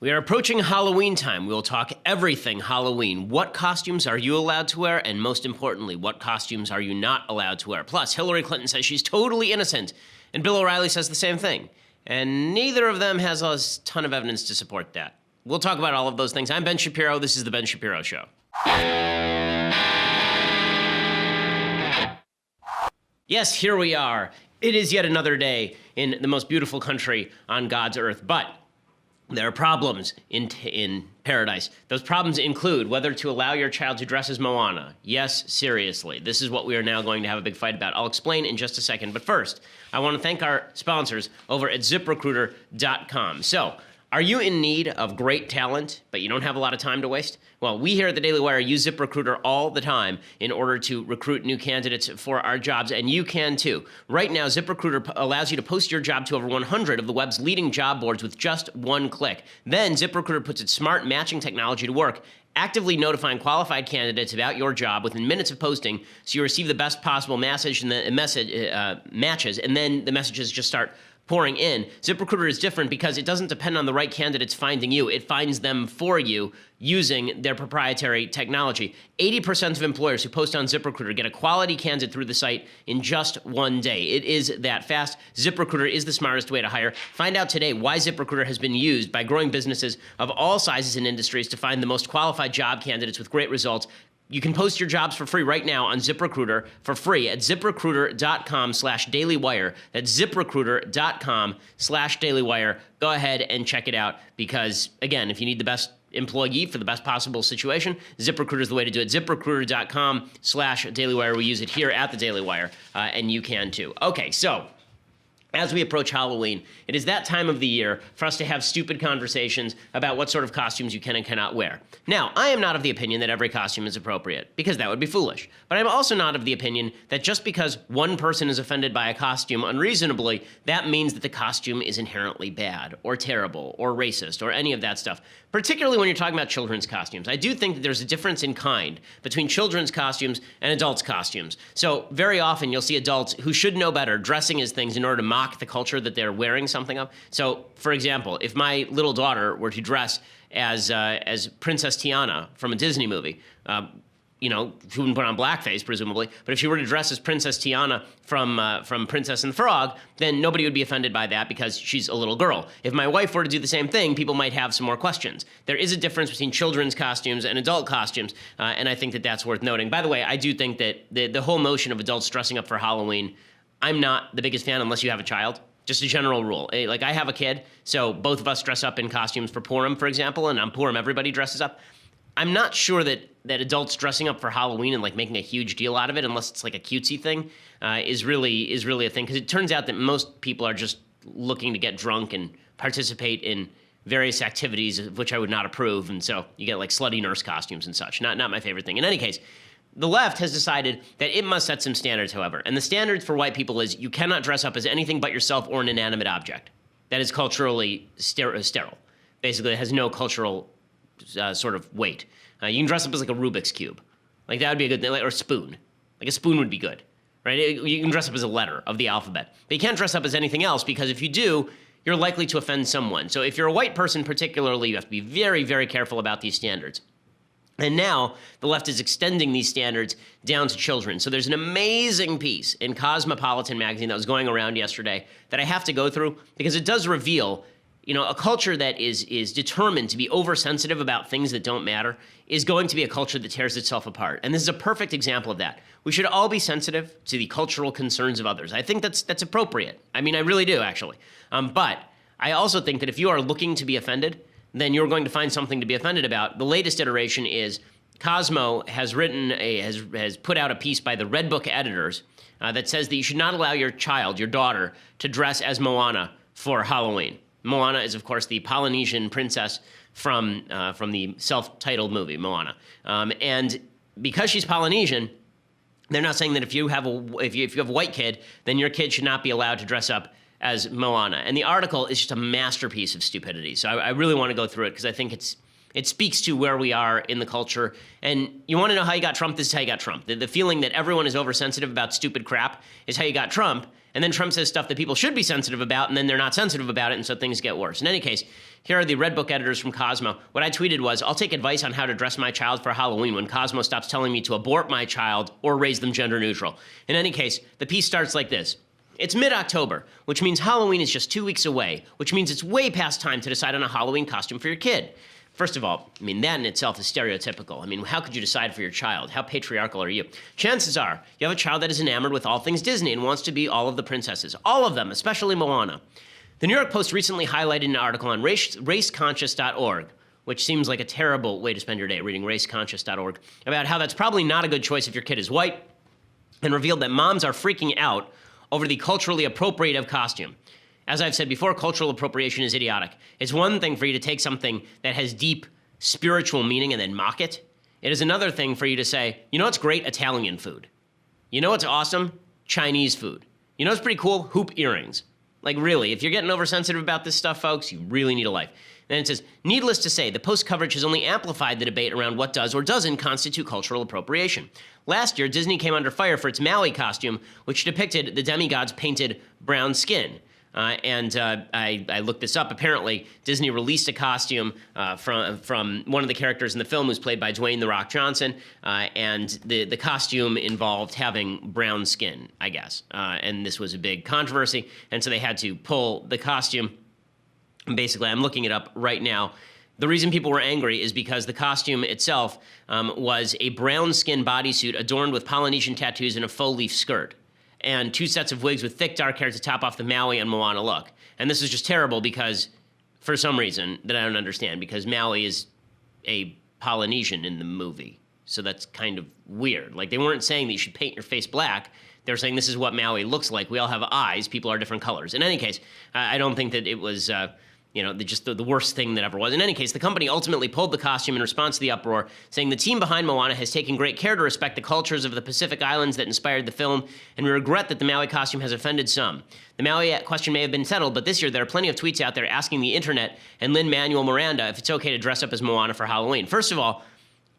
We are approaching Halloween time. We will talk everything Halloween. What costumes are you allowed to wear? And most importantly, what costumes are you not allowed to wear? Plus, Hillary Clinton says she's totally innocent, and Bill O'Reilly says the same thing. And neither of them has a ton of evidence to support that. We'll talk about all of those things. I'm Ben Shapiro. This is The Ben Shapiro Show. Yes, here we are. It is yet another day in the most beautiful country on God's earth, but there are problems in paradise. Those problems include whether to allow your child to dress as Moana. Yes, seriously. This is what we are now going to have a big fight about. I'll explain in just a second. But first, I want to thank our sponsors over at ZipRecruiter.com. So, are you in need of great talent, but you don't have a lot of time to waste? Well, we here at the Daily Wire use ZipRecruiter all the time in order to recruit new candidates for our jobs, and you can too. Right now, ZipRecruiter allows you to post your job to over 100 of the web's leading job boards with just one click. Then ZipRecruiter puts its smart matching technology to work, actively notifying qualified candidates about your job within minutes of posting, so you receive the best possible message and the matches, and then the messages just start pouring in. ZipRecruiter is different because it doesn't depend on the right candidates finding you. It finds them for you using their proprietary technology. 80% of employers who post on ZipRecruiter get a quality candidate through the site in just one day. It is that fast. ZipRecruiter is the smartest way to hire. Find out today why ZipRecruiter has been used by growing businesses of all sizes and industries to find the most qualified job candidates with great results. You can post your jobs for free right now on ZipRecruiter for free at ZipRecruiter.com/dailywire. That's ZipRecruiter.com/dailywire. Go ahead and check it out because, again, if you need the best employee for the best possible situation, ZipRecruiter is the way to do it. ZipRecruiter.com/dailywire. We use it here at the Daily Wire, and you can too. Okay, so as we approach Halloween, it is that time of the year for us to have stupid conversations about what sort of costumes you can and cannot wear. Now, I am not of the opinion that every costume is appropriate, because that would be foolish. But I'm also not of the opinion that just because one person is offended by a costume unreasonably, that means that the costume is inherently bad, or terrible, or racist, or any of that stuff. Particularly when you're talking about children's costumes. I do think that there's a difference in kind between children's costumes and adults' costumes. So very often you'll see adults who should know better dressing as things in order to mock the culture that they're wearing something of. So, for example, if my little daughter were to dress as Princess Tiana from a Disney movie, she wouldn't put on blackface, presumably, but if she were to dress as Princess Tiana from Princess and the Frog, then nobody would be offended by that because she's a little girl. If my wife were to do the same thing, people might have some more questions. There is a difference between children's costumes and adult costumes, and I think that that's worth noting. By the way, I do think that the whole notion of adults dressing up for Halloween, I'm not the biggest fan unless you have a child. Just a general rule. Like, I have a kid, so both of us dress up in costumes for Purim, for example, and on Purim everybody dresses up. I'm not sure that adults dressing up for Halloween and like making a huge deal out of it, unless it's like a cutesy thing, is really a thing. Because it turns out that most people are just looking to get drunk and participate in various activities of which I would not approve, and so you get like slutty nurse costumes and such. Not my favorite thing. In any case, the left has decided that it must set some standards, however, and the standards for white people is you cannot dress up as anything but yourself or an inanimate object. That is culturally sterile. Basically, it has no cultural sort of weight. You can dress up as like a Rubik's Cube. Like, that would be a good thing, or a spoon. Like, a spoon would be good, right? You can dress up as a letter of the alphabet. But you can't dress up as anything else because if you do, you're likely to offend someone. So if you're a white person particularly, you have to be very, very careful about these standards. And now the left is extending these standards down to children. So there's an amazing piece in Cosmopolitan magazine that was going around yesterday that I have to go through because it does reveal, a culture that is determined to be oversensitive about things that don't matter is going to be a culture that tears itself apart. And this is a perfect example of that. We should all be sensitive to the cultural concerns of others. I think that's appropriate. I mean, I really do, actually. But I also think that if you are looking to be offended, then you're going to find something to be offended about. The latest iteration is Cosmo has put out a piece by the Red Book editors that says that you should not allow your child, your daughter, to dress as Moana for Halloween. Moana is, of course, the Polynesian princess from the self-titled movie Moana, and because she's Polynesian, they're not saying that if you have a white kid, then your kid should not be allowed to dress up as Moana. And the article is just a masterpiece of stupidity. So I really want to go through it because I think it speaks to where we are in the culture. And you want to know how you got Trump? This is how you got Trump. The feeling that everyone is oversensitive about stupid crap is how you got Trump. And then Trump says stuff that people should be sensitive about, and then they're not sensitive about it, and so things get worse. In any case, Here are the Red Book editors from Cosmo. What I tweeted was, I'll take advice on how to dress my child for Halloween when Cosmo stops telling me to abort my child or raise them gender neutral. In any case, the piece starts like this. It's mid-October, which means Halloween is just 2 weeks away, which means it's way past time to decide on a Halloween costume for your kid. First of all, I mean, that in itself is stereotypical. I mean, how could you decide for your child? How patriarchal are you? Chances are, you have a child that is enamored with all things Disney and wants to be all of the princesses. All of them, especially Moana. The New York Post recently highlighted an article on raceconscious.org, which seems like a terrible way to spend your day, reading raceconscious.org, about how that's probably not a good choice if your kid is white, and revealed that moms are freaking out over the culturally appropriative costume. As I've said before, cultural appropriation is idiotic. It's one thing for you to take something that has deep spiritual meaning and then mock it. It is another thing for you to say, you know what's great? Italian food. You know what's awesome? Chinese food. You know what's pretty cool? Hoop earrings. Like really, if you're getting oversensitive about this stuff, folks, you really need a life. Then it says, needless to say, the Post coverage has only amplified the debate around what does or doesn't constitute cultural appropriation. Last year, Disney came under fire for its Maui costume, which depicted the demigod's painted brown skin. I looked this up. Apparently, Disney released a costume from one of the characters in the film, who's played by Dwayne "The Rock" Johnson, and the costume involved having brown skin, I guess. And this was a big controversy, and so they had to pull the costume. Basically, I'm looking it up right now. The reason people were angry is because the costume itself was a brown skin bodysuit adorned with Polynesian tattoos and a faux leaf skirt, and 2 sets of wigs with thick dark hair to top off the Maui and Moana look. And this is just terrible because, for some reason that I don't understand, because Maui is a Polynesian in the movie. So that's kind of weird. Like, they weren't saying that you should paint your face black. They were saying this is what Maui looks like. We all have eyes. People are different colors. In any case, I don't think that it was just the worst thing that ever was. In any case, the company ultimately pulled the costume in response to the uproar, saying the team behind Moana has taken great care to respect the cultures of the Pacific Islands that inspired the film, and we regret that the Maui costume has offended some. The Maui question may have been settled, but this year there are plenty of tweets out there asking the internet and Lin-Manuel Miranda if it's okay to dress up as Moana for Halloween. First of all,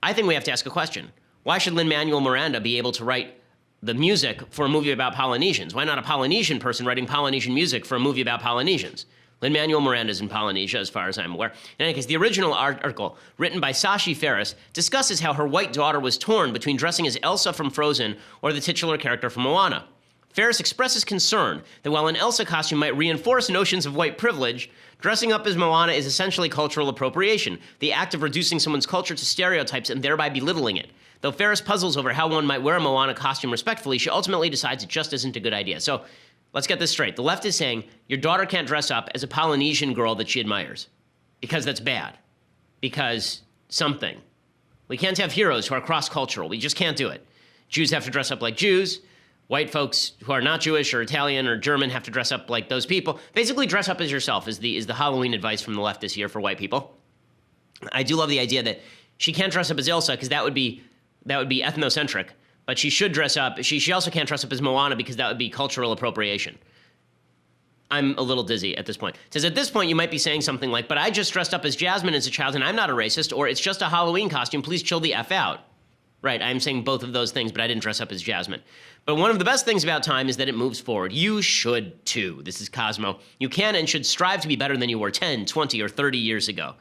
I think we have to ask a question. Why should Lin-Manuel Miranda be able to write the music for a movie about Polynesians? Why not a Polynesian person writing Polynesian music for a movie about Polynesians? Lin-Manuel Miranda is in Polynesia, as far as I'm aware. In any case, the original article, written by Sashi Ferris, discusses how her white daughter was torn between dressing as Elsa from Frozen or the titular character from Moana. Ferris expresses concern that while an Elsa costume might reinforce notions of white privilege, dressing up as Moana is essentially cultural appropriation, the act of reducing someone's culture to stereotypes and thereby belittling it. Though Ferris puzzles over how one might wear a Moana costume respectfully, she ultimately decides it just isn't a good idea. So, let's get this straight. The left is saying your daughter can't dress up as a Polynesian girl that she admires because that's bad. Because something. We can't have heroes who are cross-cultural. We just can't do it. Jews have to dress up like Jews. White folks who are not Jewish or Italian or German have to dress up like those people. Basically, dress up as yourself is the Halloween advice from the left this year for white people. I do love the idea that she can't dress up as Elsa because that would be ethnocentric. But she should dress up. She also can't dress up as Moana because that would be cultural appropriation. I'm a little dizzy at this point. It says, at this point, you might be saying something like, but I just dressed up as Jasmine as a child and I'm not a racist, or it's just a Halloween costume, please chill the F out. Right, I'm saying both of those things, but I didn't dress up as Jasmine. But one of the best things about time is that it moves forward. You should too. This is Cosmo. You can and should strive to be better than you were 10, 20, or 30 years ago.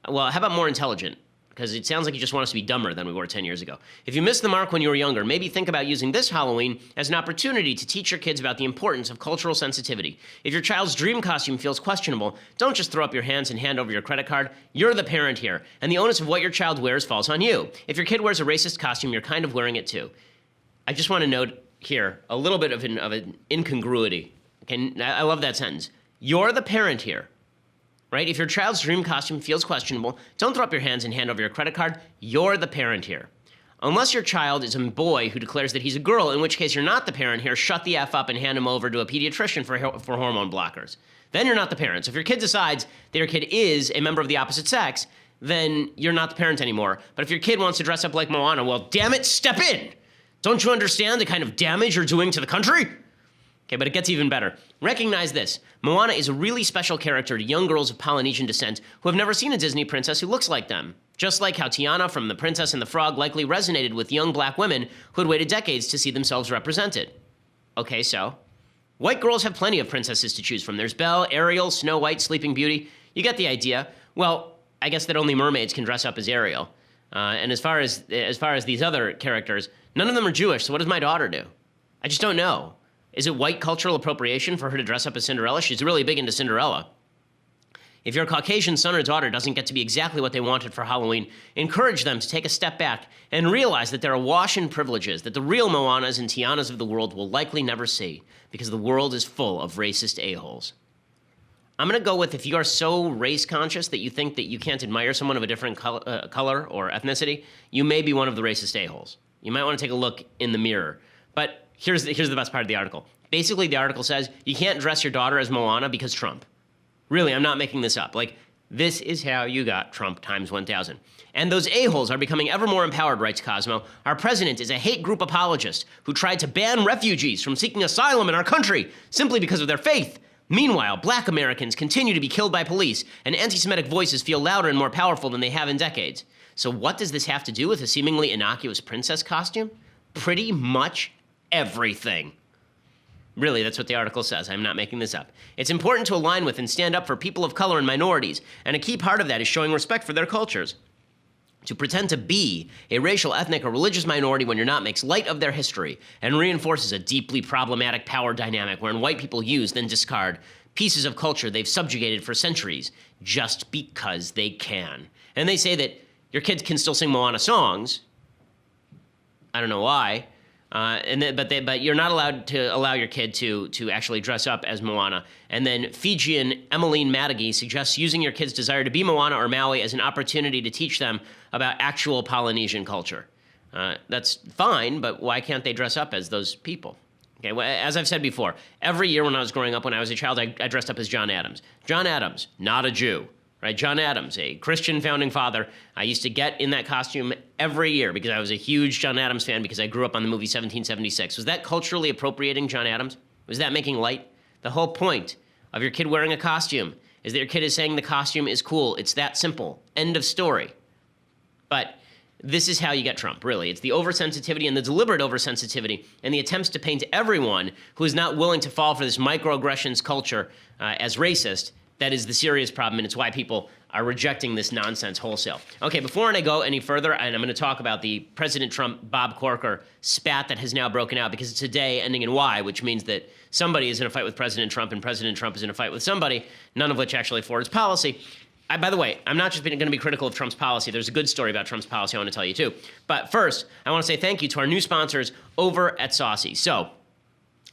Well, how about more intelligent? Because it sounds like you just want us to be dumber than we were 10 years ago. If you missed the mark when you were younger, maybe think about using this Halloween as an opportunity to teach your kids about the importance of cultural sensitivity. If your child's dream costume feels questionable, don't just throw up your hands and hand over your credit card. You're the parent here, and the onus of what your child wears falls on you. If your kid wears a racist costume, you're kind of wearing it too. I just want to note here a little bit of an incongruity. Okay, I love that sentence. You're the parent here. Right? If your child's dream costume feels questionable, don't throw up your hands and hand over your credit card. You're the parent here. Unless your child is a boy who declares that he's a girl, in which case you're not the parent here, shut the F up and hand him over to a pediatrician for hormone blockers. Then you're not the parent. So if your kid decides that your kid is a member of the opposite sex, then you're not the parent anymore. But if your kid wants to dress up like Moana, well, damn it, step in! Don't you understand the kind of damage you're doing to the country? Okay, but it gets even better. Recognize this. Moana is a really special character to young girls of Polynesian descent who have never seen a Disney princess who looks like them. Just like how Tiana from The Princess and the Frog likely resonated with young black women who had waited decades to see themselves represented. Okay, so? White girls have plenty of princesses to choose from. There's Belle, Ariel, Snow White, Sleeping Beauty. You get the idea. Well, I guess that only mermaids can dress up as Ariel. And as far as these other characters, none of them are Jewish, so what does my daughter do? I just don't know. Is it white cultural appropriation for her to dress up as Cinderella? She's really big into Cinderella. If your Caucasian son or daughter doesn't get to be exactly what they wanted for Halloween, encourage them to take a step back and realize that they're awash in privileges that the real Moanas and Tianas of the world will likely never see, because the world is full of racist a-holes. I'm going to go with, if you are so race conscious that you think that you can't admire someone of a different color or ethnicity, you may be one of the racist a-holes. You might want to take a look in the mirror. But here's the best part of the article. Basically, the article says you can't dress your daughter as Moana because Trump. Really, I'm not making this up. Like, this is how you got Trump times 1,000. And those a-holes are becoming ever more empowered, writes Cosmo. Our president is a hate group apologist who tried to ban refugees from seeking asylum in our country simply because of their faith. Meanwhile, black Americans continue to be killed by police, and anti-Semitic voices feel louder and more powerful than they have in decades. So what does this have to do with a seemingly innocuous princess costume? Pretty much everything. Really, that's what the article says. I'm not making this up. It's important to align with and stand up for people of color and minorities, and a key part of that is showing respect for their cultures. To pretend to be a racial, ethnic, or religious minority when you're not makes light of their history and reinforces a deeply problematic power dynamic wherein white people use, then discard, pieces of culture they've subjugated for centuries just because they can. And they say that your kids can still sing Moana songs. I don't know why. But you're not allowed to allow your kid to actually dress up as Moana. And then Fijian Emmeline Madigy suggests using your kid's desire to be Moana or Maui as an opportunity to teach them about actual Polynesian culture. That's fine, but why can't they dress up as those people? Okay, well, as I've said before, every year when I was growing up, when I was a child, I dressed up as John Adams. John Adams, not a Jew. Right, John Adams, a Christian founding father. I used to get in that costume every year because I was a huge John Adams fan because I grew up on the movie 1776. Was that culturally appropriating John Adams? Was that making light? The whole point of your kid wearing a costume is that your kid is saying the costume is cool. It's that simple. End of story. But this is how you get Trump, really. It's the oversensitivity and the deliberate oversensitivity and the attempts to paint everyone who is not willing to fall for this microaggressions culture as racist. That is the serious problem, and it's why people are rejecting this nonsense wholesale. Okay, before I go any further, and I'm going to talk about the President Trump Bob Corker spat that has now broken out, because it's a day ending in Y, which means that somebody is in a fight with President Trump, and President Trump is in a fight with somebody, none of which actually forwards policy. By the way, I'm not just going to be critical of Trump's policy. There's a good story about Trump's policy I want to tell you, too. But first, I want to say thank you to our new sponsors over at Saucy. So,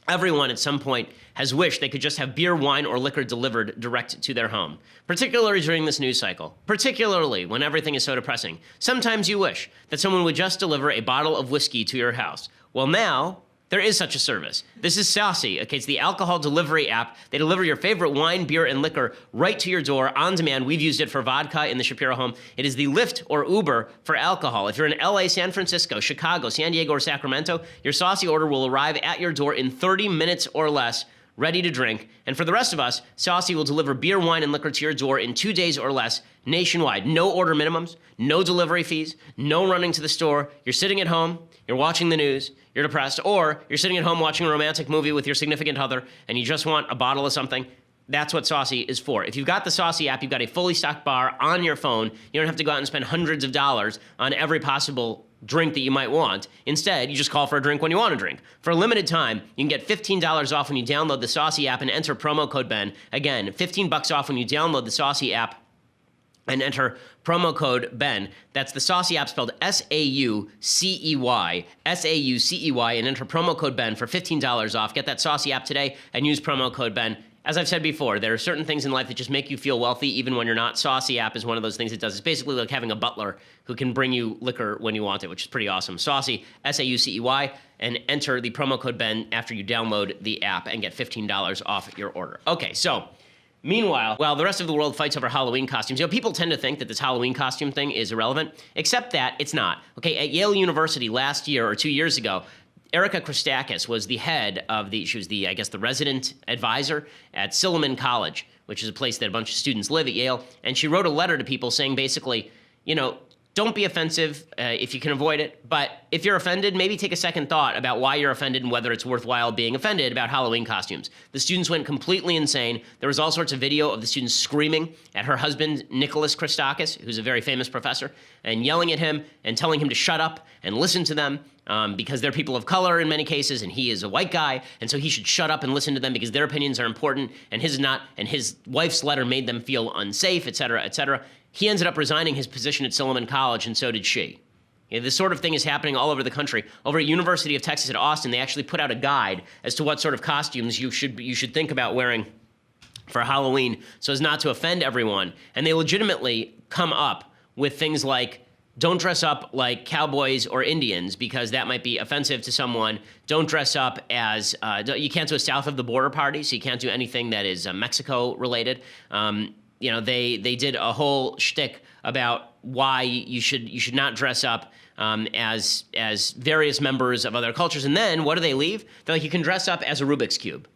everyone at some point has wished they could just have beer, wine, or liquor delivered direct to their home, particularly during this news cycle, particularly when everything is so depressing. Sometimes you wish that someone would just deliver a bottle of whiskey to your house. Well, now there is such a service. This is Saucy. Okay, it's the alcohol delivery app. They deliver your favorite wine, beer, and liquor right to your door on demand. We've used it for vodka in the Shapiro home. It is the Lyft or Uber for alcohol. If you're in LA, San Francisco, Chicago, San Diego, or Sacramento, your Saucy order will arrive at your door in 30 minutes or less, ready to drink. And for the rest of us, Saucy will deliver beer, wine, and liquor to your door in 2 days or less, nationwide. No order minimums, no delivery fees, no running to the store. You're sitting at home, you're watching the news, you're depressed, or you're sitting at home watching a romantic movie with your significant other, and you just want a bottle of something. That's what Saucy is for. If you've got the Saucy app, you've got a fully stocked bar on your phone. You don't have to go out and spend hundreds of dollars on every possible drink that you might want. Instead, you just call for a drink when you want a drink. For a limited time, you can get $15 off when you download the Saucy app and enter promo code Ben. Again, $15 off when you download the Saucy app and enter promo code Ben. That's the Saucy app spelled S-A-U-C-E-Y, S-A-U-C-E-Y, and enter promo code Ben for $15 off. Get that Saucy app today and use promo code Ben. As I've said before, there are certain things in life that just make you feel wealthy even when you're not. Saucy app is one of those things it does. It's basically like having a butler who can bring you liquor when you want it, which is pretty awesome. Saucy, S-A-U-C-E-Y, and enter the promo code Ben after you download the app and get $15 off your order. Okay, so meanwhile, while the rest of the world fights over Halloween costumes, people tend to think that this Halloween costume thing is irrelevant, except that it's not. Okay, at Yale University last year or 2 years ago, Erica Christakis was the head of she was the resident advisor at Silliman College, which is a place that a bunch of students live at Yale, and she wrote a letter to people saying basically, don't be offensive if you can avoid it. But if you're offended, maybe take a second thought about why you're offended and whether it's worthwhile being offended about Halloween costumes. The students went completely insane. There was all sorts of video of the students screaming at her husband, Nicholas Christakis, who's a very famous professor, and yelling at him and telling him to shut up and listen to them because they're people of color in many cases, and he is a white guy, and so he should shut up and listen to them because their opinions are important and his not, and his wife's letter made them feel unsafe, et cetera, et cetera. He ended up resigning his position at Silliman College, and so did she. This sort of thing is happening all over the country. Over at University of Texas at Austin, they actually put out a guide as to what sort of costumes you should think about wearing for Halloween so as not to offend everyone. And they legitimately come up with things like, don't dress up like cowboys or Indians because that might be offensive to someone. Don't dress up as, you can't do a south of the border party, so you can't do anything that is Mexico related. They did a whole shtick about why you should not dress up as various members of other cultures. And then what do they leave? They're like, you can dress up as a Rubik's Cube.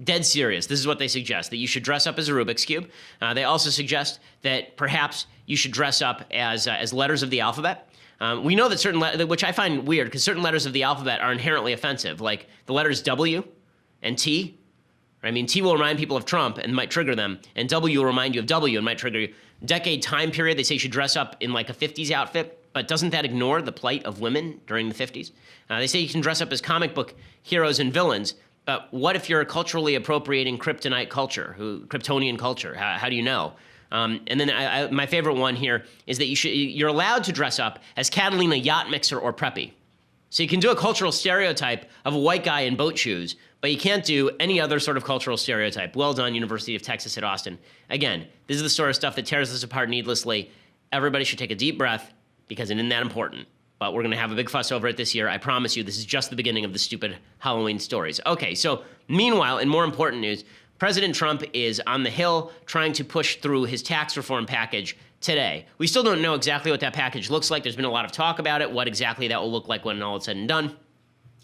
Dead serious. This is what they suggest, that you should dress up as a Rubik's Cube. They also suggest that perhaps you should dress up as letters of the alphabet. We know that certain, which I find weird, because certain letters of the alphabet are inherently offensive, like the letters W and T. I mean, T will remind people of Trump and might trigger them, and W will remind you of W and might trigger you. Decade time period, they say you should dress up in like a 50s outfit, but doesn't that ignore the plight of women during the 50s? They say you can dress up as comic book heroes and villains, but what if you're culturally appropriating Kryptonite culture, Kryptonian culture? How do you know? And then my favorite one here is that you're allowed to dress up as Catalina Yacht Mixer or Preppy. So you can do a cultural stereotype of a white guy in boat shoes, but you can't do any other sort of cultural stereotype. Well done, University of Texas at Austin. Again, this is the sort of stuff that tears us apart needlessly. Everybody should take a deep breath because it isn't that important. But we're going to have a big fuss over it this year. I promise you, this is just the beginning of the stupid Halloween stories. Okay, so meanwhile, in more important news, President Trump is on the Hill trying to push through his tax reform package today. We still don't know exactly what that package looks like. There's been a lot of talk about it, what exactly that will look like when all is said and done.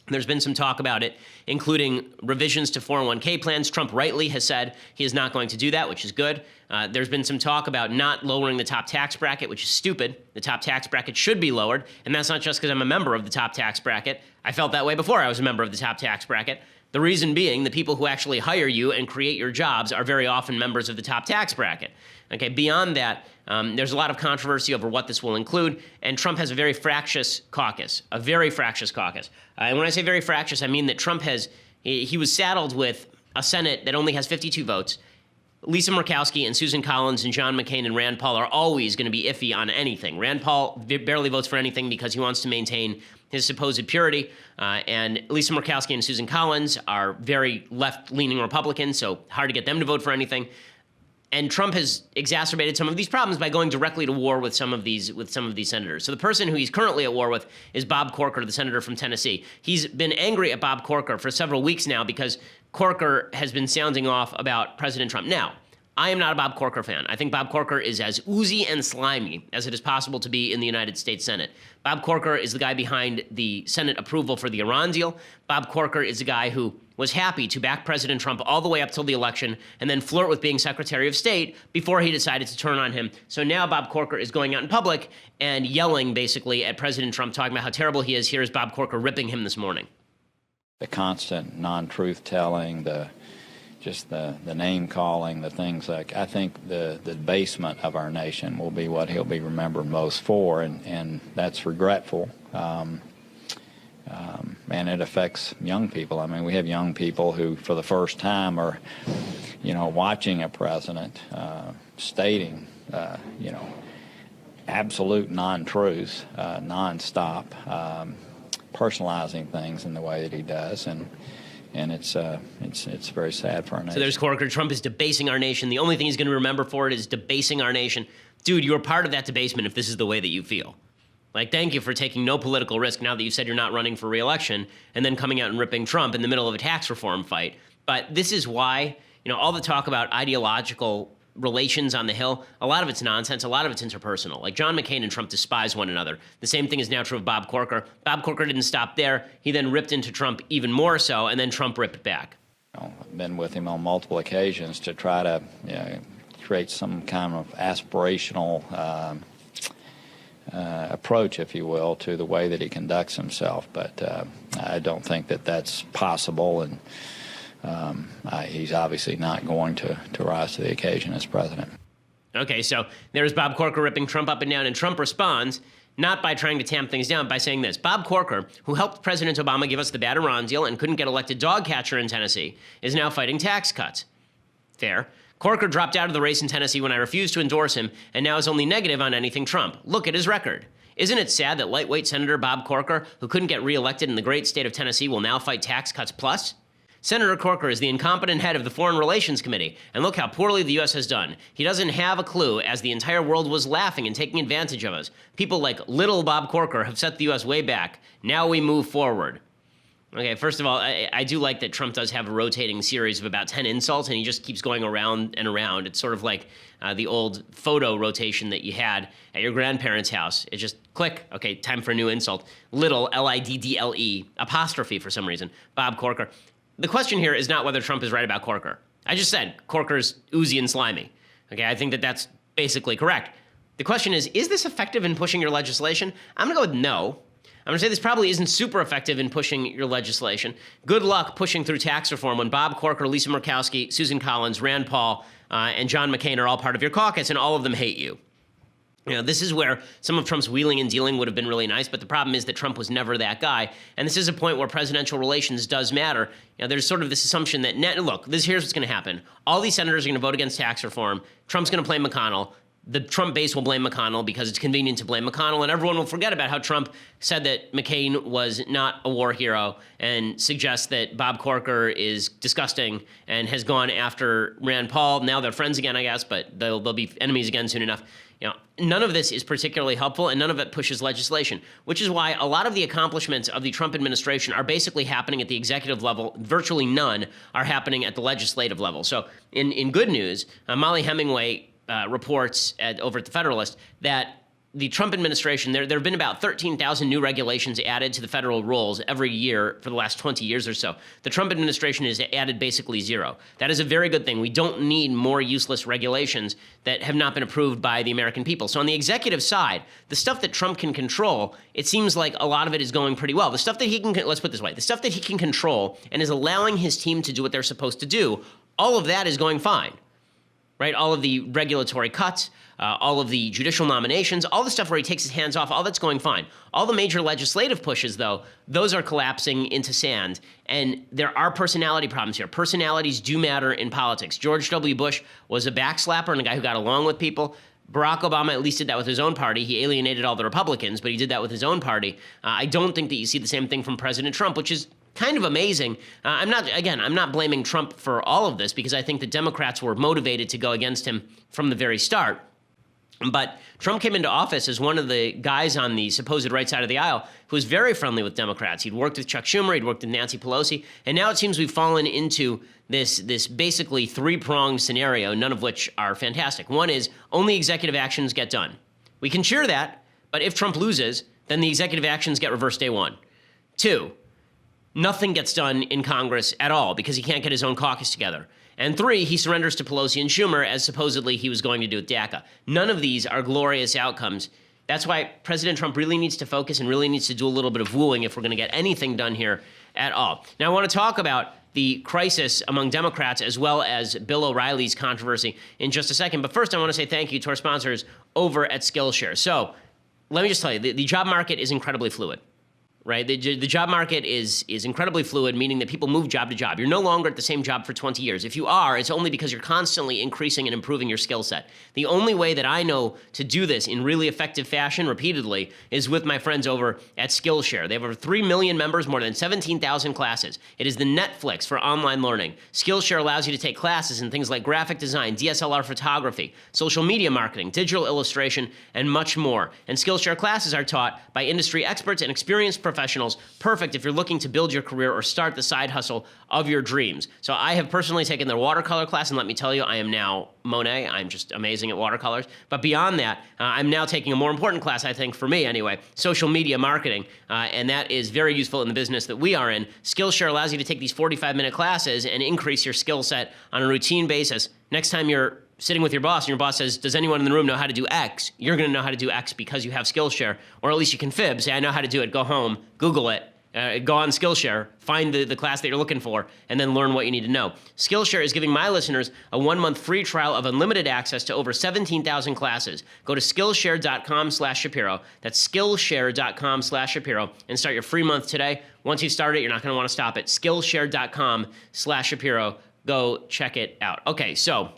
There's been some talk about it, including revisions to 401k plans. Trump rightly has said he is not going to do that, which is good. There's been some talk about not lowering the top tax bracket, which is stupid. The top tax bracket should be lowered, and that's not just because I'm a member of the top tax bracket. I felt that way before I was a member of the top tax bracket. The reason being the people who actually hire you and create your jobs are very often members of the top tax bracket. Okay, beyond that, there's a lot of controversy over what this will include, and Trump has a very fractious caucus, And when I say very fractious, I mean that Trump he was saddled with a Senate that only has 52 votes. Lisa Murkowski and Susan Collins and John McCain and Rand Paul are always going to be iffy on anything. Rand Paul barely votes for anything because he wants to maintain his supposed purity, and Lisa Murkowski and Susan Collins are very left-leaning Republicans, so hard to get them to vote for anything. And Trump has exacerbated some of these problems by going directly to war with some of these senators. So the person who he's currently at war with is Bob Corker, the senator from Tennessee. He's been angry at Bob Corker for several weeks now because Corker has been sounding off about President Trump. Now, I am not a Bob Corker fan. I think Bob Corker is as oozy and slimy as it is possible to be in the United States Senate. Bob Corker is the guy behind the Senate approval for the Iran deal. Bob Corker is the guy who was happy to back President Trump all the way up till the election and then flirt with being Secretary of State before he decided to turn on him. So now Bob Corker is going out in public and yelling basically at President Trump, talking about how terrible he is. Here's Bob Corker ripping him this morning. The constant non-truth telling, the name calling, the things like, I think the debasement of our nation will be what he'll be remembered most for, and that's regretful. And it affects young people. I mean, we have young people who, for the first time, are, watching a president stating, absolute non-truths, nonstop, personalizing things in the way that he does, and it's very sad for our nation. So there's Corker. Trump is debasing our nation. The only thing he's going to remember for it is debasing our nation. Dude, you're part of that debasement if this is the way that you feel. Like, thank you for taking no political risk now that you said you're not running for re-election and then coming out and ripping Trump in the middle of a tax reform fight. But this is why, all the talk about ideological relations on the Hill, a lot of it's nonsense. A lot of it's interpersonal. Like, John McCain and Trump despise one another. The same thing is now true of Bob Corker. Bob Corker didn't stop there. He then ripped into Trump even more so, and then Trump ripped back. I've been with him on multiple occasions to try to create some kind of aspirational approach, if you will, to the way that he conducts himself. But I don't think that that's possible, and he's obviously not going to rise to the occasion as president. Okay, so there's Bob Corker ripping Trump up and down, and Trump responds not by trying to tamp things down, by saying this. Bob Corker, who helped President Obama give us the bad Iran deal and couldn't get elected dog catcher in Tennessee, is now fighting tax cuts. Fair. Corker dropped out of the race in Tennessee when I refused to endorse him, and now is only negative on anything Trump. Look at his record. Isn't it sad that lightweight Senator Bob Corker, who couldn't get reelected in the great state of Tennessee, will now fight tax cuts plus? Senator Corker is the incompetent head of the Foreign Relations Committee, and look how poorly the U.S. has done. He doesn't have a clue, as the entire world was laughing and taking advantage of us. People like little Bob Corker have set the U.S. way back. Now we move forward. Okay, first of all, I do like that Trump does have a rotating series of about 10 insults, and he just keeps going around and around. It's sort of like the old photo rotation that you had at your grandparents' house. It just click, okay, time for a new insult. Little, L-I-D-D-L-E, apostrophe for some reason, Bob Corker. The question here is not whether Trump is right about Corker. I just said Corker's oozy and slimy. Okay, I think that that's basically correct. The question is this effective in pushing your legislation? I'm going to go with no. I'm going to say this probably isn't super effective in pushing your legislation. Good luck pushing through tax reform when Bob Corker, Lisa Murkowski, Susan Collins, Rand Paul, and John McCain are all part of your caucus, and all of them hate you. You know, this is where some of Trump's wheeling and dealing would have been really nice, but the problem is that Trump was never that guy. And this is a point where presidential relations does matter. You know, there's sort of this assumption that, here's what's going to happen. All these senators are going to vote against tax reform. Trump's going to play McConnell. The Trump base will blame McConnell because it's convenient to blame McConnell, and everyone will forget about how Trump said that McCain was not a war hero and suggests that Bob Corker is disgusting and has gone after Rand Paul. Now they're friends again, I guess, but they'll be enemies again soon enough. You know, none of this is particularly helpful, and none of it pushes legislation, which is why a lot of the accomplishments of the Trump administration are basically happening at the executive level. Virtually none are happening at the legislative level. So in good news, Molly Hemingway reports over at the Federalist that the Trump administration, there have been about 13,000 new regulations added to the federal rolls every year for the last 20 years or so. The Trump administration has added basically zero. That is a very good thing. We don't need more useless regulations that have not been approved by the American people. So on the executive side, the stuff that Trump can control, it seems like a lot of it is going pretty well. The stuff that he can, let's put it this way, the stuff that he can control and is allowing his team to do what they're supposed to do, all of that is going fine. Right? All of the regulatory cuts, all of the judicial nominations, all the stuff where he takes his hands off, all that's going fine. All the major legislative pushes, though, those are collapsing into sand. And there are personality problems here. Personalities do matter in politics. George W. Bush was a backslapper and a guy who got along with people. Barack Obama at least did that with his own party. He alienated all the Republicans, but he did that with his own party. I don't think that you see the same thing from President Trump, which is kind of amazing. I'm not blaming Trump for all of this because I think the Democrats were motivated to go against him from the very start. But Trump came into office as one of the guys on the supposed right side of the aisle who was very friendly with Democrats. He'd worked with Chuck Schumer, he'd worked with Nancy Pelosi, and now it seems we've fallen into this basically three-pronged scenario, none of which are fantastic. One is only executive actions get done. We can cheer that, but if Trump loses, then the executive actions get reversed day one. Two, nothing gets done in Congress at all because he can't get his own caucus together. And three, he surrenders to Pelosi and Schumer as supposedly he was going to do with DACA. None of these are glorious outcomes. That's why President Trump really needs to focus and really needs to do a little bit of wooing if we're going to get anything done here at all. Now, I want to talk about the crisis among Democrats as well as Bill O'Reilly's controversy in just a second. But first, I want to say thank you to our sponsors over at Skillshare. So let me just tell you, the job market is incredibly fluid. Right? The job market is incredibly fluid, meaning that people move job to job. You're no longer at the same job for 20 years. If you are, it's only because you're constantly increasing and improving your skill set. The only way that I know to do this in really effective fashion repeatedly is with my friends over at Skillshare. They have over 3 million members, more than 17,000 classes. It is the Netflix for online learning. Skillshare allows you to take classes in things like graphic design, DSLR photography, social media marketing, digital illustration, and much more. And Skillshare classes are taught by industry experts and experienced professionals, perfect if you're looking to build your career or start the side hustle of your dreams. So I have personally taken their watercolor class, and let me tell you, I am now Monet. I'm just amazing at watercolors. But beyond that, I'm now taking a more important class, I think, for me anyway, social media marketing, and that is very useful in the business that we are in. Skillshare allows you to take these 45-minute classes and increase your skill set on a routine basis. Next time you're sitting with your boss and your boss says, does anyone in the room know how to do X? You're going to know how to do X because you have Skillshare, or at least you can fib, say, I know how to do it, go home, Google it, go on Skillshare, find the class that you're looking for, and then learn what you need to know. Skillshare is giving my listeners a 1-month free trial of unlimited access to over 17,000 classes. Go to Skillshare.com/Shapiro. That's Skillshare.com/Shapiro and start your free month today. Once you start it, you're not going to want to stop it. Skillshare.com/Shapiro. Go check it out. Okay, so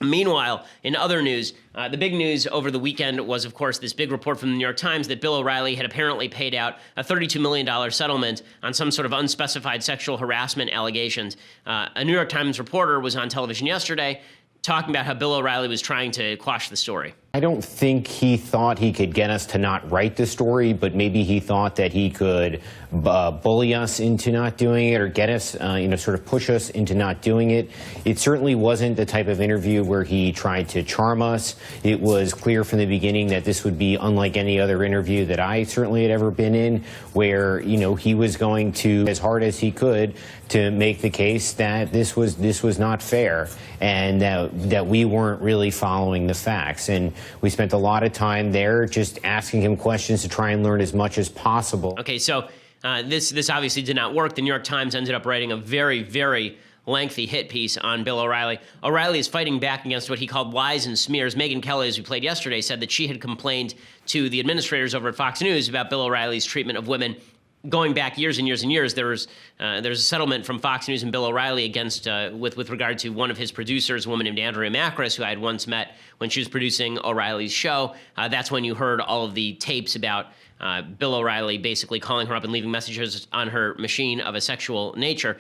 meanwhile, in other news, the big news over the weekend was, of course, this big report from the New York Times that Bill O'Reilly had apparently paid out a $32 million settlement on some sort of unspecified sexual harassment allegations. A New York Times reporter was on television yesterday talking about how Bill O'Reilly was trying to quash the story. I don't think he thought he could get us to not write the story, but maybe he thought that he could bully us into not doing it or get us, sort of push us into not doing it. It certainly wasn't the type of interview where he tried to charm us. It was clear from the beginning that this would be unlike any other interview that I certainly had ever been in, where, he was going to, as hard as he could, to make the case that this was not fair and that we weren't really following the facts. And we spent a lot of time there just asking him questions to try and learn as much as possible. Okay, so this obviously did not work. The New York Times ended up writing a very, very lengthy hit piece on Bill O'Reilly. O'Reilly is fighting back against what he called lies and smears. Megyn Kelly, as we played yesterday, said that she had complained to the administrators over at Fox News about Bill O'Reilly's treatment of women. Going back years and years and years, there's a settlement from Fox News and Bill O'Reilly against with regard to one of his producers, a woman named Andrea Macris, who I had once met when she was producing O'Reilly's show. That's when you heard all of the tapes about Bill O'Reilly basically calling her up and leaving messages on her machine of a sexual nature.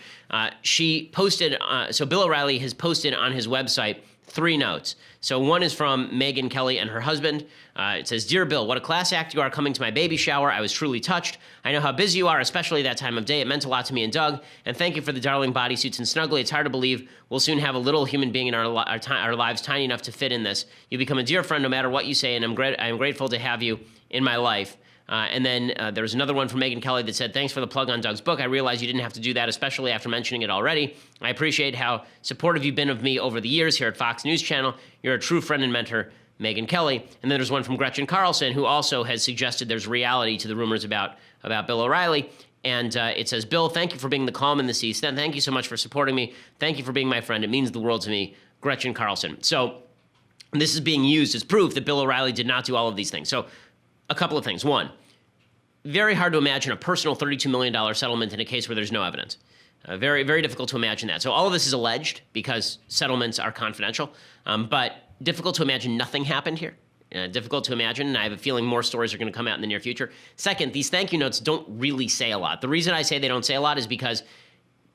She posted, so Bill O'Reilly has posted on his website 3 notes. So one is from Megyn Kelly and her husband. It says, Dear Bill, what a class act you are coming to my baby shower. I was truly touched. I know how busy you are, especially that time of day. It meant a lot to me and Doug. And thank you for the darling bodysuits and snuggly. It's hard to believe we'll soon have a little human being in our lives tiny enough to fit in this. You become a dear friend no matter what you say, and I'm grateful to have you in my life. And then there was another one from Megyn Kelly that said, thanks for the plug on Doug's book. I realize you didn't have to do that, especially after mentioning it already. I appreciate how supportive you've been of me over the years here at Fox News Channel. You're a true friend and mentor, Megyn Kelly. And then there's one from Gretchen Carlson, who also has suggested there's reality to the rumors about Bill O'Reilly. And it says, Bill, thank you for being the calm in the sea. Thank you so much for supporting me. Thank you for being my friend. It means the world to me, Gretchen Carlson. So this is being used as proof that Bill O'Reilly did not do all of these things. So a couple of things. One, very hard to imagine a personal $32 million settlement in a case where there's no evidence. Very, very difficult to imagine that. So all of this is alleged because settlements are confidential, but difficult to imagine nothing happened here. Difficult to imagine, and I have a feeling more stories are going to come out in the near future. Second, these thank you notes don't really say a lot. The reason I say they don't say a lot is because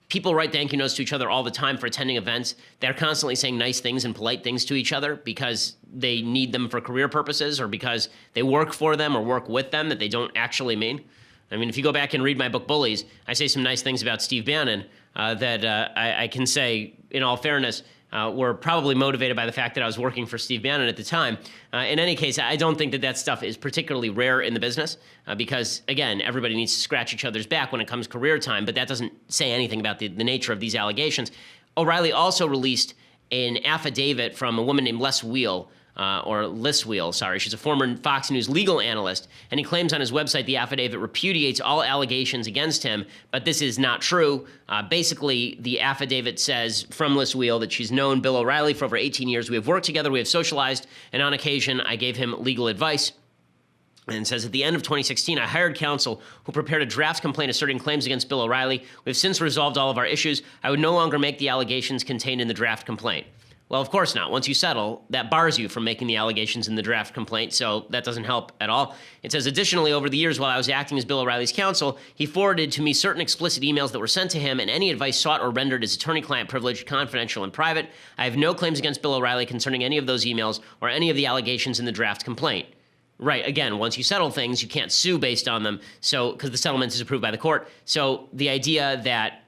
people write thank you notes to each other all the time for attending events. They're constantly saying nice things and polite things to each other because they need them for career purposes or because they work for them or work with them that they don't actually mean. I mean, if you go back and read my book, Bullies, I say some nice things about Steve Bannon that I can say, in all fairness, were probably motivated by the fact that I was working for Steve Bannon at the time. In any case, I don't think that stuff is particularly rare in the business because, again, everybody needs to scratch each other's back when it comes career time, but that doesn't say anything about the nature of these allegations. O'Reilly also released an affidavit from a woman named Les Wheel, or Liz Wheel, sorry. She's a former Fox News legal analyst, and he claims on his website the affidavit repudiates all allegations against him, but this is not true. Basically, the affidavit says from Liz Wheel that she's known Bill O'Reilly for over 18 years. We have worked together, we have socialized, and on occasion, I gave him legal advice. And it says, at the end of 2016, I hired counsel who prepared a draft complaint asserting claims against Bill O'Reilly. We've since resolved all of our issues. I would no longer make the allegations contained in the draft complaint. Well, of course not. Once you settle, that bars you from making the allegations in the draft complaint, so that doesn't help at all. It says, additionally, over the years while I was acting as Bill O'Reilly's counsel, he forwarded to me certain explicit emails that were sent to him, and any advice sought or rendered is attorney-client privileged, confidential, and private. I have no claims against Bill O'Reilly concerning any of those emails or any of the allegations in the draft complaint. Right. Again, once you settle things, you can't sue based on them. So, because the settlement is approved by the court. So the idea that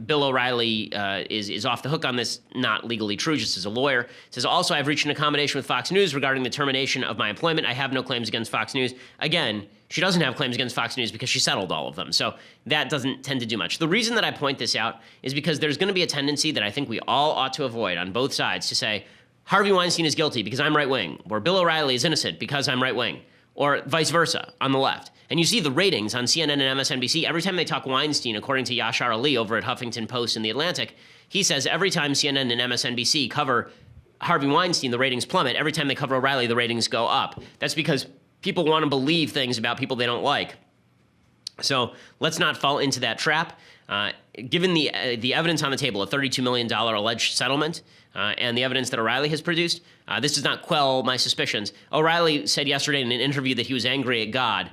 Bill O'Reilly is off the hook on this, not legally true, just as a lawyer. It says, also, I've reached an accommodation with Fox News regarding the termination of my employment. I have no claims against Fox News. Again, she doesn't have claims against Fox News because she settled all of them. So that doesn't tend to do much. The reason that I point this out is because there's going to be a tendency that I think we all ought to avoid on both sides to say, Harvey Weinstein is guilty because I'm right-wing, or Bill O'Reilly is innocent because I'm right-wing, or vice versa on the left. And you see the ratings on CNN and MSNBC. Every time they talk Weinstein, according to Yashar Ali over at Huffington Post and The Atlantic, he says every time CNN and MSNBC cover Harvey Weinstein, the ratings plummet. Every time they cover O'Reilly, the ratings go up. That's because people want to believe things about people they don't like. So let's not fall into that trap. Given the evidence on the table, a $32 million alleged settlement, and the evidence that O'Reilly has produced, this does not quell my suspicions. O'Reilly said yesterday in an interview that he was angry at God.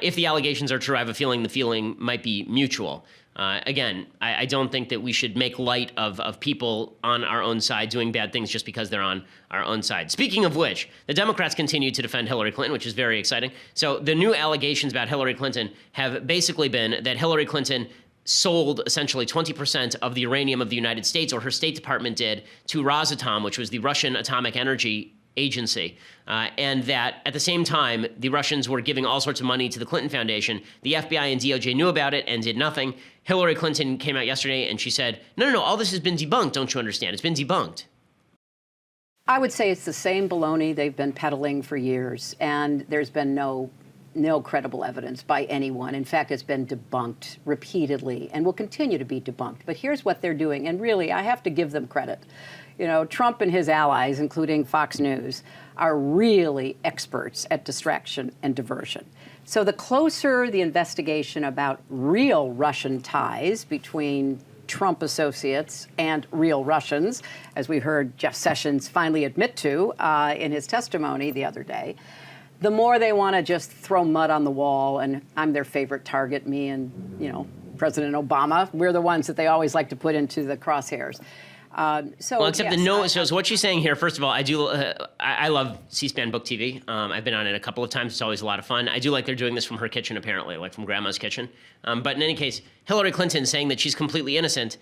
If the allegations are true, I have a feeling the feeling might be mutual. Again, I don't think that we should make light of people on our own side doing bad things just because they're on our own side. Speaking of which, the Democrats continue to defend Hillary Clinton, which is very exciting. So the new allegations about Hillary Clinton have basically been that Hillary Clinton sold essentially 20% of the uranium of the United States, or her State Department did, to Rosatom, which was the Russian Atomic Energy Agency, and that at the same time, the Russians were giving all sorts of money to the Clinton Foundation. The FBI and DOJ knew about it and did nothing. Hillary Clinton came out yesterday and she said, no, all this has been debunked, don't you understand? It's been debunked. I would say it's the same baloney they've been peddling for years, and there's been no credible evidence by anyone. In fact, it's been debunked repeatedly and will continue to be debunked. But here's what they're doing, and really, I have to give them credit. You know, Trump and his allies, including Fox News, are really experts at distraction and diversion. So the closer the investigation about real Russian ties between Trump associates and real Russians, as we heard Jeff Sessions finally admit to in his testimony the other day, the more they want to just throw mud on the wall, and I'm their favorite target, me and, President Obama. We're the ones that they always like to put into the crosshairs. So what she's saying here, first of all, I love C-SPAN Book TV. I've been on it a couple of times. It's always a lot of fun. I do like they're doing this from her kitchen, apparently, like from grandma's kitchen. But in any case, Hillary Clinton saying that she's completely innocent,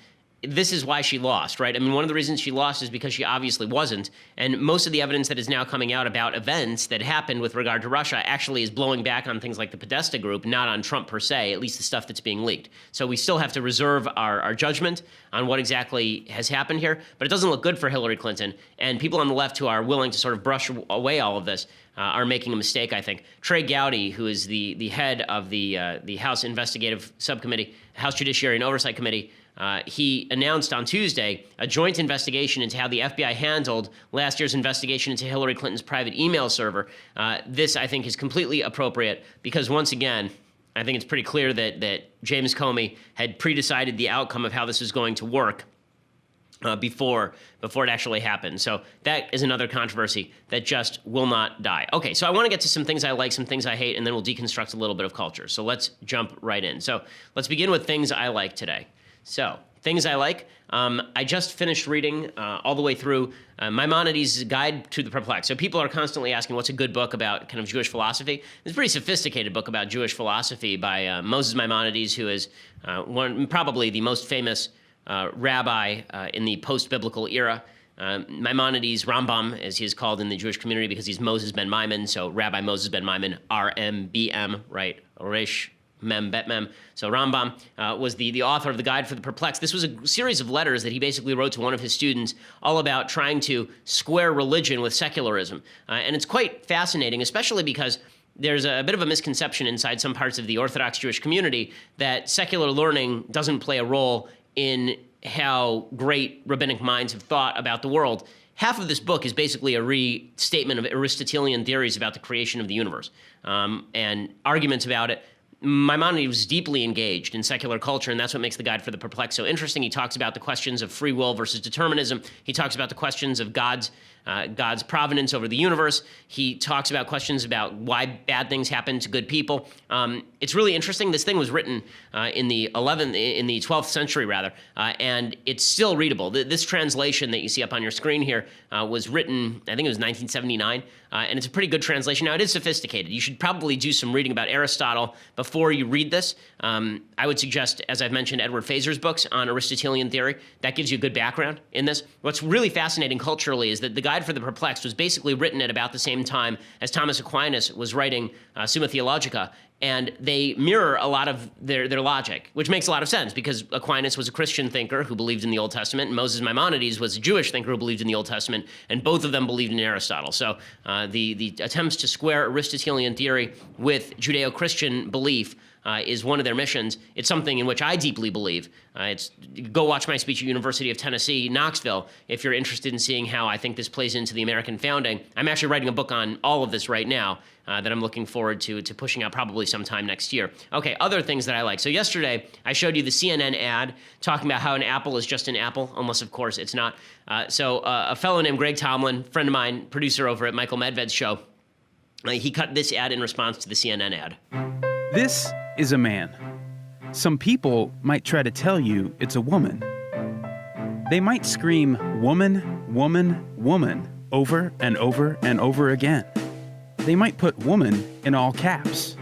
this is why she lost, right? I mean, one of the reasons she lost is because she obviously wasn't. And most of the evidence that is now coming out about events that happened with regard to Russia actually is blowing back on things like the Podesta Group, not on Trump per se, at least the stuff that's being leaked. So we still have to reserve our judgment on what exactly has happened here. But it doesn't look good for Hillary Clinton. And people on the left who are willing to sort of brush away all of this are making a mistake, I think. Trey Gowdy, who is the head of the House Investigative Subcommittee, House Judiciary and Oversight Committee, he announced on Tuesday a joint investigation into how the FBI handled last year's investigation into Hillary Clinton's private email server. This, I think, is completely appropriate because, once again, I think it's pretty clear that James Comey had pre-decided the outcome of how this is going to work before it actually happened. So that is another controversy that just will not die. Okay, so I want to get to some things I like, some things I hate, and then we'll deconstruct a little bit of culture. So let's jump right in. So let's begin with things I like today. So, things I like. I just finished reading all the way through Maimonides' Guide to the Perplexed. So people are constantly asking, what's a good book about kind of Jewish philosophy? It's a pretty sophisticated book about Jewish philosophy by Moses Maimonides, who is probably the most famous rabbi in the post-biblical era. Maimonides, Rambam, as he is called in the Jewish community because he's Moses ben Maimon, so Rabbi Moses ben Maimon, RMBM, right, Resh Mem Bet Mem. So Rambam was the author of the Guide for the Perplexed. This was a series of letters that he basically wrote to one of his students all about trying to square religion with secularism. And it's quite fascinating, especially because there's a bit of a misconception inside some parts of the Orthodox Jewish community that secular learning doesn't play a role in how great rabbinic minds have thought about the world. Half of this book is basically a restatement of Aristotelian theories about the creation of the universe and arguments about it. Maimonides was deeply engaged in secular culture, and that's what makes the Guide for the Perplexed so interesting. He talks about the questions of free will versus determinism. He talks about the questions of God's providence over the universe. He talks about questions about why bad things happen to good people. It's really interesting. This thing was written in the 12th century, rather, and it's still readable. This translation that you see up on your screen here was written, I think it was 1979, and it's a pretty good translation. Now, it is sophisticated. You should probably do some reading about Aristotle before you read this. I would suggest, as I've mentioned, Edward Fazer's books on Aristotelian theory. That gives you a good background in this. What's really fascinating culturally is that the Guide for the Perplexed was basically written at about the same time as Thomas Aquinas was writing Summa Theologica. And they mirror a lot of their logic, which makes a lot of sense because Aquinas was a Christian thinker who believed in the Old Testament, and Moses Maimonides was a Jewish thinker who believed in the Old Testament, and both of them believed in Aristotle. So the attempts to square Aristotelian theory with Judeo-Christian belief is one of their missions. It's something in which I deeply believe. Go watch my speech at University of Tennessee, Knoxville, if you're interested in seeing how I think this plays into the American founding. I'm actually writing a book on all of this right now that I'm looking forward to pushing out probably sometime next year. Okay, other things that I like. So yesterday, I showed you the CNN ad talking about how an apple is just an apple, unless, of course, it's not. So a fellow named Greg Tomlin, friend of mine, producer over at Michael Medved's show, he cut this ad in response to the CNN ad. This is a man. Some people might try to tell you it's a woman. They might scream, "Woman, woman, woman," over and over and over again. They might put "woman" in all caps.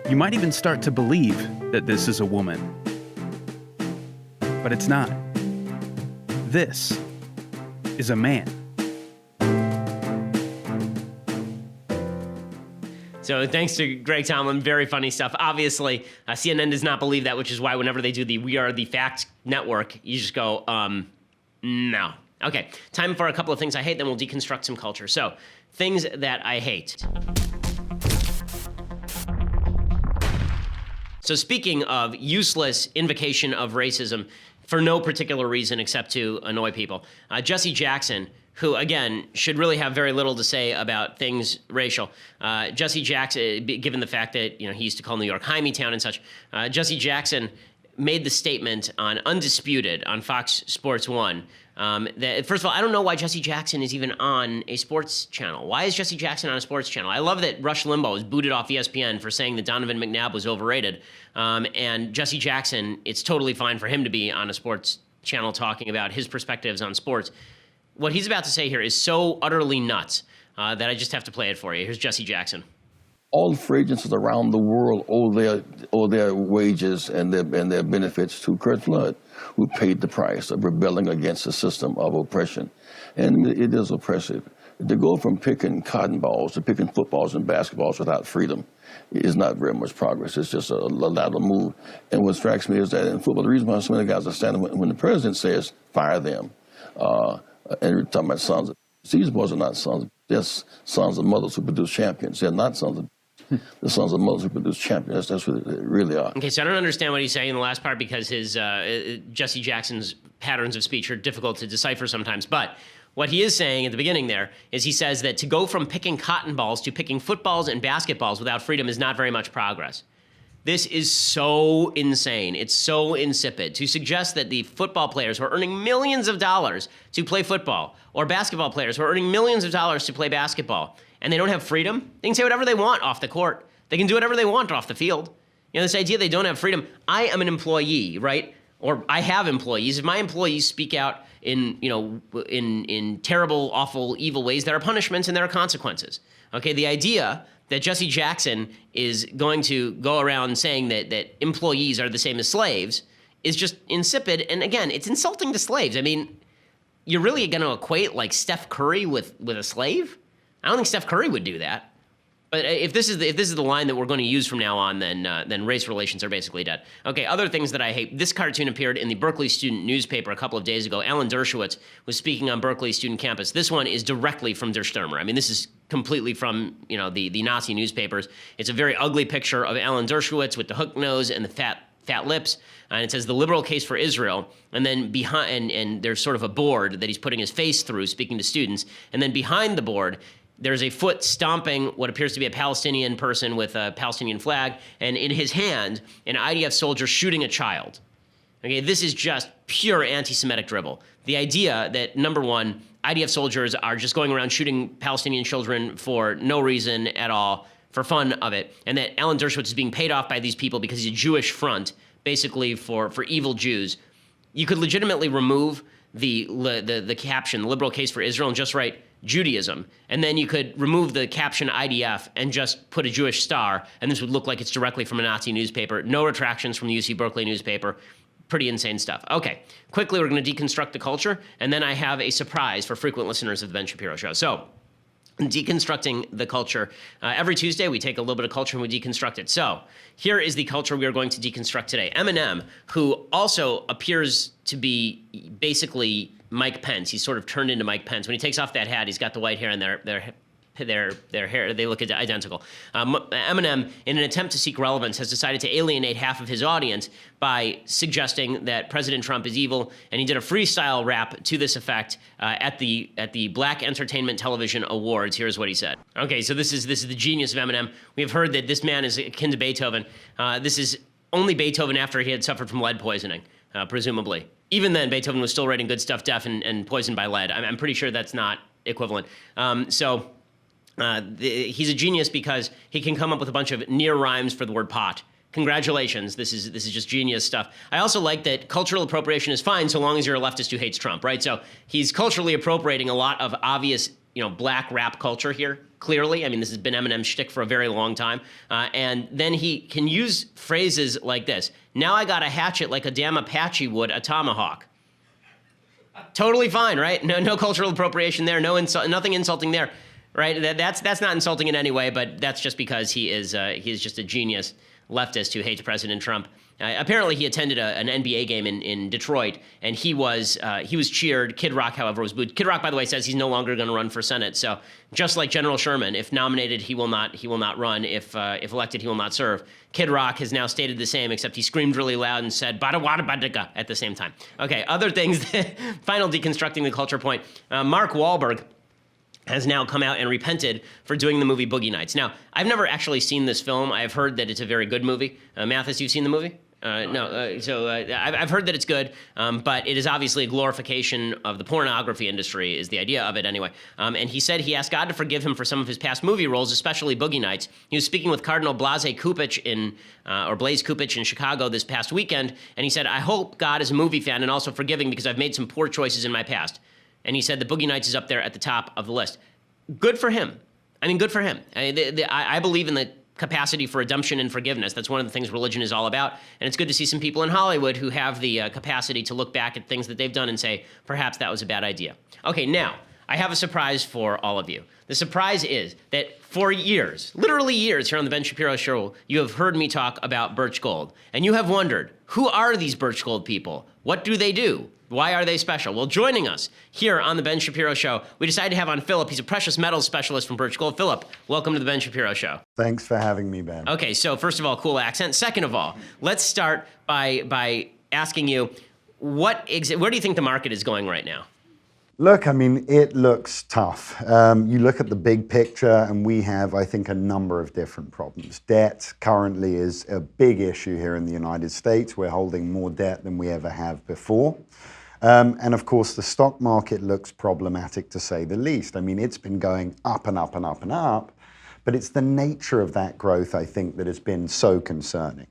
You might even start to believe that this is a woman. But it's not. This is a man. So thanks to Greg Tomlin, very funny stuff. Obviously, CNN does not believe that, which is why whenever they do the "We Are the Facts" network, you just go, no. Okay, time for a couple of things I hate, then we'll deconstruct some culture. So, things that I hate. So speaking of useless invocation of racism for no particular reason except to annoy people, Jesse Jackson, who, again, should really have very little to say about things racial. Jesse Jackson, given the fact that he used to call New York Hymietown and such, Jesse Jackson made the statement on Undisputed on Fox Sports 1 that, first of all, I don't know why Jesse Jackson is even on a sports channel. Why is Jesse Jackson on a sports channel? I love that Rush Limbaugh was booted off ESPN for saying that Donovan McNabb was overrated. And Jesse Jackson, it's totally fine for him to be on a sports channel talking about his perspectives on sports. What he's about to say here is so utterly nuts that I just have to play it for you. Here's Jesse Jackson. All the free agencies around the world owe their wages and their benefits to Kurt Flood, who paid the price of rebelling against the system of oppression. And it is oppressive. To go from picking cotton balls to picking footballs and basketballs without freedom is not very much progress. It's just a lateral move. And what strikes me is that in football, the reason why so many guys are standing when the president says, fire them, and we're talking about sons. These boys are not sons. They're sons of mothers who produce champions. They're not sons of the sons of mothers who produce champions. That's what they really are. Okay, so I don't understand what he's saying in the last part because his Jesse Jackson's patterns of speech are difficult to decipher sometimes. But what he is saying at the beginning there is he says that to go from picking cotton balls to picking footballs and basketballs without freedom is not very much progress. This is so insane. It's so insipid. To suggest that the football players who are earning millions of dollars to play football, or basketball players who are earning millions of dollars to play basketball, and they don't have freedom, they can say whatever they want off the court. They can do whatever they want off the field. This idea they don't have freedom. I am an employee, right? Or I have employees. If my employees speak out in terrible, awful, evil ways, there are punishments and there are consequences. Okay, the idea that Jesse Jackson is going to go around saying that employees are the same as slaves is just insipid. And again, it's insulting to slaves. I mean, you're really going to equate like Steph Curry with a slave? I don't think Steph Curry would do that. But if this is the line that we're going to use from now on, then race relations are basically dead. Okay, other things that I hate. This cartoon appeared in the Berkeley student newspaper a couple of days ago. Alan Dershowitz was speaking on Berkeley student campus. This one is directly from Der Stürmer. I mean, this is completely from the Nazi newspapers. It's a very ugly picture of Alan Dershowitz with the hook nose and the fat lips, and it says the liberal case for Israel, and then behind and there's sort of a board that he's putting his face through speaking to students, and then behind the board there's a foot stomping what appears to be a Palestinian person with a Palestinian flag, and in his hand, an IDF soldier shooting a child. Okay, this is just pure anti-Semitic dribble. The idea that, number one, IDF soldiers are just going around shooting Palestinian children for no reason at all, for fun of it, and that Alan Dershowitz is being paid off by these people because he's a Jewish front, basically for evil Jews. You could legitimately remove the caption, the liberal case for Israel, and just write Judaism, and then you could remove the caption IDF and just put a Jewish star, and this would look like it's directly from a Nazi newspaper. No retractions from the UC Berkeley newspaper. Pretty insane stuff. Okay, quickly we're going to deconstruct the culture, and then I have a surprise for frequent listeners of the Ben Shapiro Show. So, deconstructing the culture. Every Tuesday, we take a little bit of culture and we deconstruct it. So here is the culture we are going to deconstruct today. Eminem, who also appears to be basically Mike Pence. He's sort of turned into Mike Pence. When he takes off that hat, he's got the white hair and their hair, they look identical. Eminem, in an attempt to seek relevance, has decided to alienate half of his audience by suggesting that President Trump is evil, and he did a freestyle rap to this effect at the Black Entertainment Television Awards. Here's what he said. Okay, so this is the genius of Eminem. We have heard that this man is akin to Beethoven. This is only Beethoven after he had suffered from lead poisoning, presumably. Even then, Beethoven was still writing Good Stuff Deaf and poisoned by lead. I'm pretty sure that's not equivalent. He's a genius because he can come up with a bunch of near rhymes for the word pot. Congratulations, this is just genius stuff. I also like that cultural appropriation is fine so long as you're a leftist who hates Trump, right? So he's culturally appropriating a lot of obvious, black rap culture here, clearly. I mean, this has been Eminem's shtick for a very long time. And then he can use phrases like this. Now I got a hatchet like a damn Apache would a tomahawk. Totally fine, right? No cultural appropriation there, nothing insulting there. Right, that's not insulting in any way, but that's just because he is just a genius leftist who hates President Trump. Apparently, he attended an NBA game in Detroit, and he was cheered. Kid Rock, however, was booed. Kid Rock, by the way, says he's no longer going to run for Senate. So just like General Sherman, if nominated, he will not run. If elected, he will not serve. Kid Rock has now stated the same, except he screamed really loud and said "bada wada badiga" at the same time. Okay, other things. Final deconstructing the culture point. Mark Wahlberg has now come out and repented for doing the movie Boogie Nights. Now, I've never actually seen this film. I've heard that it's a very good movie. Mathis, you've seen the movie? No. I've heard that it's good, but it is obviously a glorification of the pornography industry, is the idea of it anyway. And he said he asked God to forgive him for some of his past movie roles, especially Boogie Nights. He was speaking with Cardinal Blaise Kupich in Chicago this past weekend, and he said, I hope God is a movie fan and also forgiving because I've made some poor choices in my past. And he said the Boogie Nights is up there at the top of the list. Good for him. I mean, good for him. I believe in the capacity for redemption and forgiveness. That's one of the things religion is all about. And it's good to see some people in Hollywood who have the capacity to look back at things that they've done and say, perhaps that was a bad idea. Okay, now, I have a surprise for all of you. The surprise is that for years, literally years here on the Ben Shapiro Show, you have heard me talk about Birch Gold. And you have wondered, who are these Birch Gold people? What do they do? Why are they special? Well, joining us here on the Ben Shapiro Show, we decided to have on Philip. He's a precious metals specialist from Birch Gold. Philip, welcome to the Ben Shapiro Show. Thanks for having me, Ben. Okay, so first of all, cool accent. Second of all, let's start by asking you, where do you think the market is going right now? Look, I mean, it looks tough. You look at the big picture, and we have, I think, a number of different problems. Debt currently is a big issue here in the United States. We're holding more debt than we ever have before. And of course, the stock market looks problematic to say the least. I mean, it's been going up and up and up and up, but it's the nature of that growth, I think, that has been so concerning.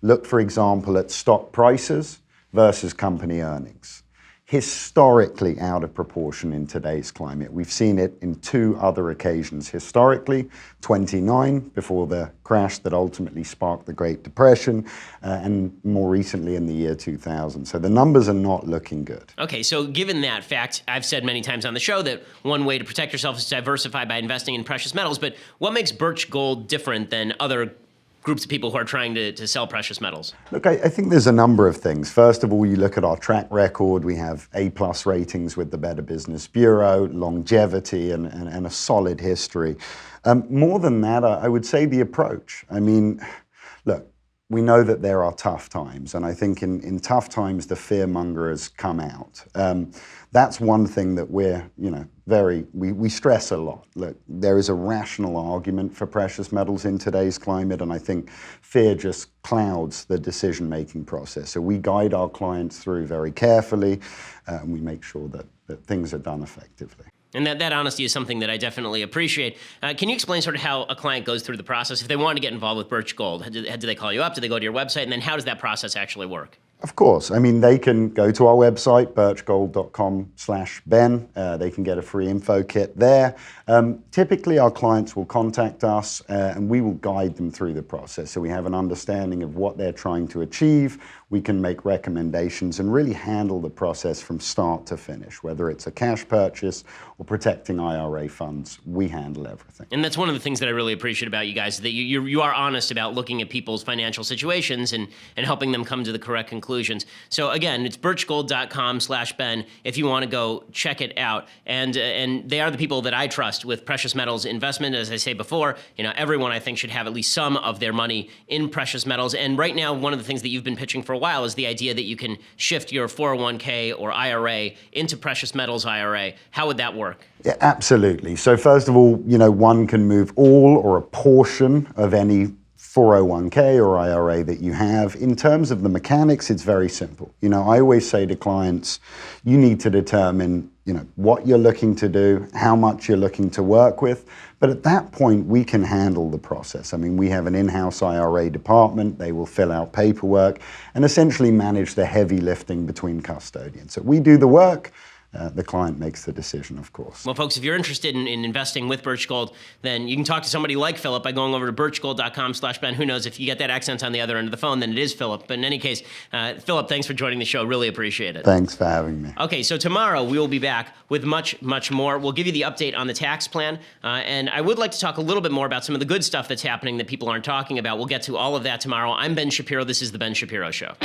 Look, for example, at stock prices versus company earnings. Historically out of proportion in today's climate. We've seen it in two other occasions historically, 29 before the crash that ultimately sparked the Great Depression, and more recently in the year 2000. So the numbers are not looking good. Okay, so given that fact, I've said many times on the show that one way to protect yourself is to diversify by investing in precious metals, but what makes Birch Gold different than other groups of people who are trying to sell precious metals? Look, I think there's a number of things. First of all, you look at our track record. We have A+ ratings with the Better Business Bureau, longevity, and a solid history. More than that, I would say the approach. I mean, look, we know that there are tough times, and I think in tough times, the fearmongers come out. That's one thing that we're, we stress a lot. Look, there is a rational argument for precious metals in today's climate, and I think fear just clouds the decision-making process. So we guide our clients through very carefully, and we make sure that things are done effectively. And that honesty is something that I definitely appreciate. Can you explain sort of how a client goes through the process? If they want to get involved with Birch Gold, do they call you up? Do they go to your website? And then how does that process actually work? Of course. I mean, they can go to our website, birchgold.com/Ben. They can get a free info kit there. Typically, our clients will contact us and we will guide them through the process. So we have an understanding of what they're trying to achieve, we can make recommendations and really handle the process from start to finish. Whether it's a cash purchase or protecting IRA funds, we handle everything. And that's one of the things that I really appreciate about you guys, that you are honest about looking at people's financial situations and helping them come to the correct conclusions. So again, it's birchgold.com/Ben if you want to go check it out. And they are the people that I trust with precious metals investment. As I say before, everyone I think should have at least some of their money in precious metals. And right now, one of the things that you've been pitching for a while is the idea that you can shift your 401k or IRA into precious metals IRA. How would that work? Yeah, absolutely. So first of all, one can move all or a portion of any 401k or IRA that you have. In terms of the mechanics, it's very simple. I always say to clients, you need to determine, what you're looking to do, how much you're looking to work with. But at that point, we can handle the process. I mean, we have an in-house IRA department. They will fill out paperwork and essentially manage the heavy lifting between custodians. So we do the work. The client makes the decision, of course. Well, folks, if you're interested in investing with Birch Gold, then you can talk to somebody like Philip by going over to birchgold.com/Ben. Who knows, if you get that accent on the other end of the phone, then it is Philip. But in any case, Philip, thanks for joining the show. Really appreciate it. Thanks for having me. Okay, so tomorrow we will be back with much, much more. We'll give you the update on the tax plan. And I would like to talk a little bit more about some of the good stuff that's happening that people aren't talking about. We'll get to all of that tomorrow. I'm Ben Shapiro. This is The Ben Shapiro Show.